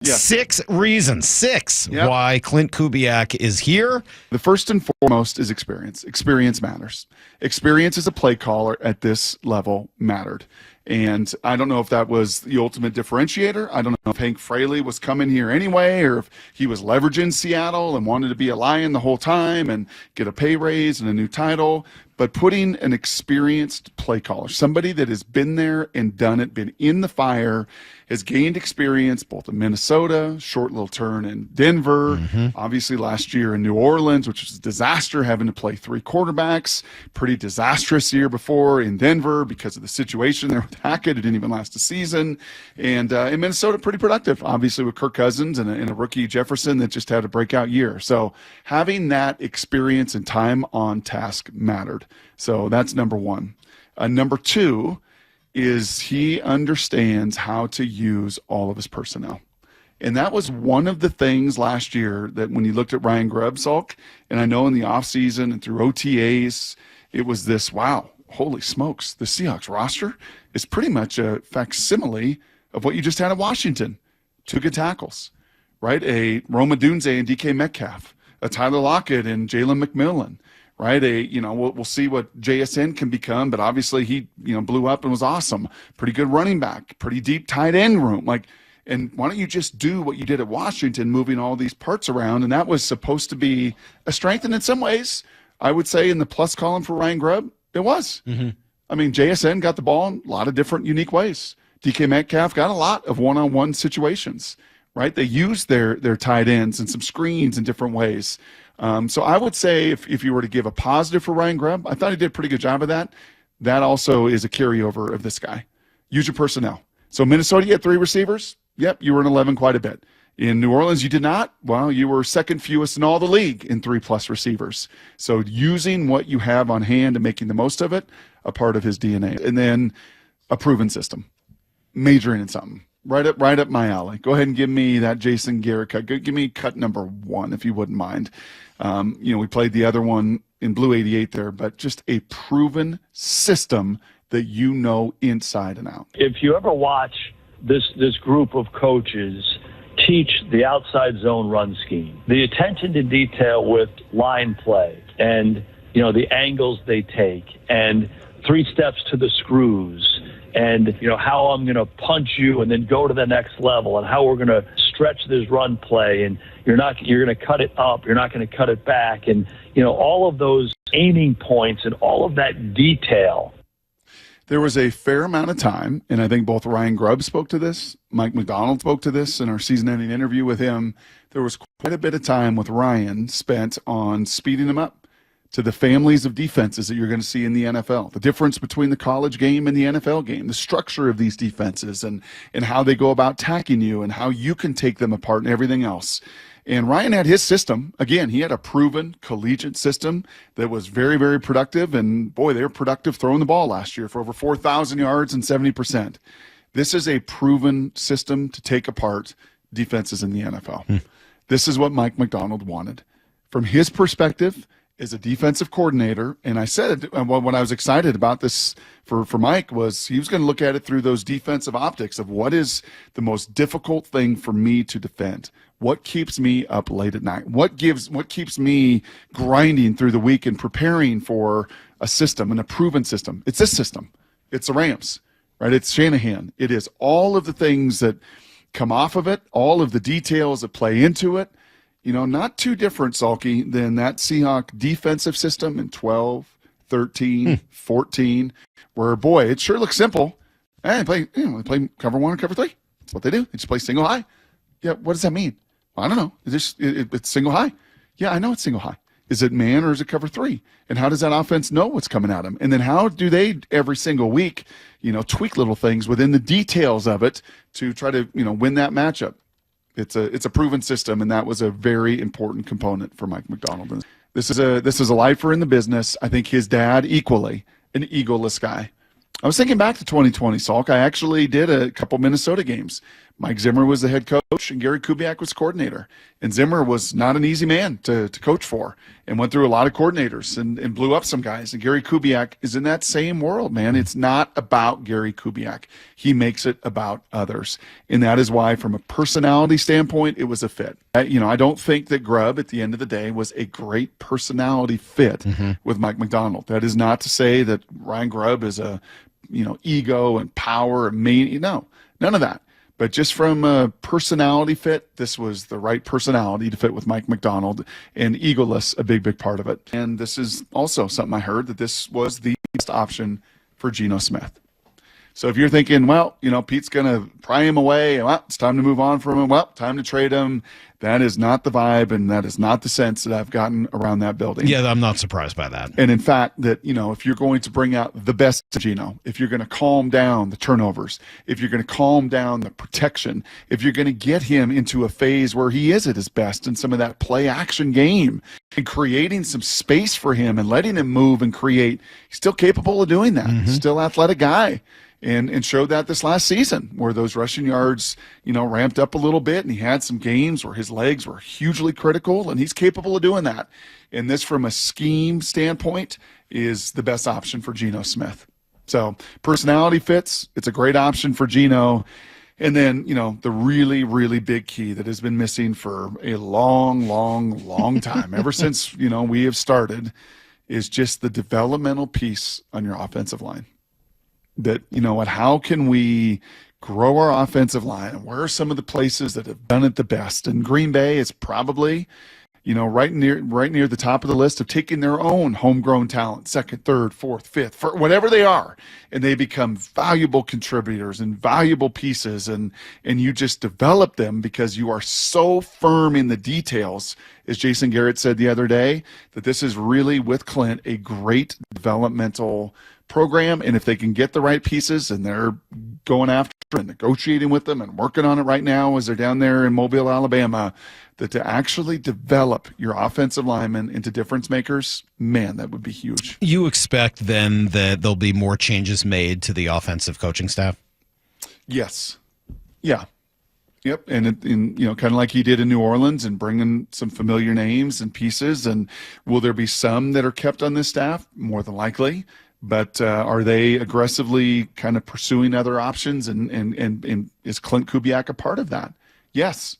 Yeah. 6 reasons, Yep. why Klint Kubiak is here. The first and foremost is experience. Experience matters. Experience as a play caller at this level mattered. And I don't know if that was the ultimate differentiator. I don't know if Hank Fraley was coming here anyway, or if he was leveraging Seattle and wanted to be a Lion the whole time and get a pay raise and a new title. But putting an experienced play caller, somebody that has been there and done it, been in the fire, has gained experience both in Minnesota, short little turn in Denver, obviously last year in New Orleans, which was a disaster, having to play 3 quarterbacks, pretty disastrous year before in Denver because of the situation there with Hackett. It didn't even last a season. And in Minnesota, pretty productive, obviously with Kirk Cousins and a rookie Jefferson that just had a breakout year. So having that experience and time on task mattered. So that's number one. Number two is he understands how to use all of his personnel. And that was one of the things last year that when you looked at Ryan Grubb, Salk, and I know in the offseason and through OTAs, it was this, wow, holy smokes, the Seahawks roster is pretty much a facsimile of what you just had at Washington. 2 good tackles, right? A Roma Dunze and DK Metcalf, a Tyler Lockett and Jalen McMillan. Right, we'll see what JSN can become, but obviously he, blew up and was awesome. Pretty good running back, pretty deep tight end room. And why don't you just do what you did at Washington, moving all these parts around? And that was supposed to be a strength, and in some ways, I would say in the plus column for Ryan Grubb, it was. I mean, JSN got the ball in a lot of different, unique ways. DK Metcalf got a lot of one-on-one situations. Right, they used their tight ends and some screens in different ways. So I would say if you were to give a positive for Ryan Grubb, I thought he did a pretty good job of that. That also is a carryover of this guy. Use your personnel. So Minnesota, you had 3 receivers. Yep, you were in 11 quite a bit. In New Orleans, you did not. Well, you were second fewest in all the league in 3+ receivers. So using what you have on hand and making the most of it, a part of his DNA. And then a proven system, majoring in something. Right up my alley. Go ahead and give me that Jason Garrett cut. Give me cut number 1, if you wouldn't mind. We played the other one in Blue 88 there, but just a proven system that you know inside and out. If you ever watch this group of coaches teach the outside zone run scheme, the attention to detail with line play and, the angles they take and 3 steps to the screws, and how I'm going to punch you and then go to the next level, and how we're going to stretch this run play, and you're going to cut it up, you're not going to cut it back, and all of those aiming points and all of that detail. There was a fair amount of time, and I think both Ryan Grubb spoke to this, Mike McDonald spoke to this in our season-ending interview with him. There was quite a bit of time with Ryan spent on speeding him up to the families of defenses that you're going to see in the NFL, the difference between the college game and the NFL game, the structure of these defenses and how they go about attacking you and how you can take them apart and everything else. And Ryan had his system. Again, he had a proven collegiate system that was very, very productive. And, boy, they were productive throwing the ball last year for over 4,000 yards and 70%. This is a proven system to take apart defenses in the NFL. This is what Mike McDonald wanted. From his perspective, as a defensive coordinator, and I said what I was excited about this for Mike was he was going to look at it through those defensive optics of what is the most difficult thing for me to defend. What keeps me up late at night? What keeps me grinding through the week and preparing for a system and a proven system? It's this system. It's the Rams, right? It's Shanahan. It is all of the things that come off of it, all of the details that play into it. Not too different, Salky, than that Seahawk defensive system in 12, 13, 14, where, boy, it sure looks simple. They play cover 1 and cover 3. That's what they do. They just play single high. Yeah, what does that mean? I don't know. It's single high. Yeah, I know it's single high. Is it man or is it cover 3? And how does that offense know what's coming at them? And then how do they every single week, tweak little things within the details of it to try to, win that matchup? It's a proven system, and that was a very important component for Mike McDonald. This is a lifer in the business. I think his dad equally an egoless guy. I was thinking back to 2020, Salk. I actually did a couple Minnesota games. Mike Zimmer was the head coach and Gary Kubiak was coordinator. And Zimmer was not an easy man to coach for and went through a lot of coordinators and blew up some guys. And Gary Kubiak is in that same world, man. It's not about Gary Kubiak. He makes it about others. And that is why, from a personality standpoint, it was a fit. I don't think that Grubb, at the end of the day, was a great personality fit with Mike Macdonald. That is not to say that Ryan Grubb is a, ego and power and no, none of that. But just from a personality fit, this was the right personality to fit with Mike Macdonald, and egoless, a big, big part of it. And this is also something I heard, that this was the best option for Geno Smith. So if you're thinking, well, Pete's going to pry him away, well, it's time to move on from him, well, time to trade him, that is not the vibe, and that is not the sense that I've gotten around that building. Yeah, I'm not surprised by that. And in fact, that, if you're going to bring out the best of Geno, if you're going to calm down the turnovers, if you're going to calm down the protection, if you're going to get him into a phase where he is at his best in some of that play action game and creating some space for him and letting him move and create, he's still capable of doing that. Still athletic guy. And showed that this last season, where those rushing yards, ramped up a little bit, and he had some games where his legs were hugely critical, and he's capable of doing that. And this, from a scheme standpoint, is the best option for Geno Smith. So personality fits. It's a great option for Geno. And then, the really, really big key that has been missing for a long, long, long time, ever since, we have started, is just the developmental piece on your offensive line. That, how can we grow our offensive line? And where are some of the places that have done it the best? And Green Bay is probably, right near the top of the list of taking their own homegrown talent, second, third, fourth, fifth, for whatever they are. And they become valuable contributors and valuable pieces. And you just develop them because you are so firm in the details, as Jason Garrett said the other day, that this is really, with Klint, a great developmental program. And if they can get the right pieces, and they're going after and negotiating with them and working on it right now as they're down there in Mobile, Alabama, that to actually develop your offensive linemen into difference makers, man, that would be huge. You expect then that there'll be more changes made to the offensive coaching staff? Yes. Yeah. Yep. And kind of like he did in New Orleans, and bringing some familiar names and pieces. And will there be some that are kept on this staff? More than likely. But are they aggressively kind of pursuing other options? And is Klint Kubiak a part of that? Yes.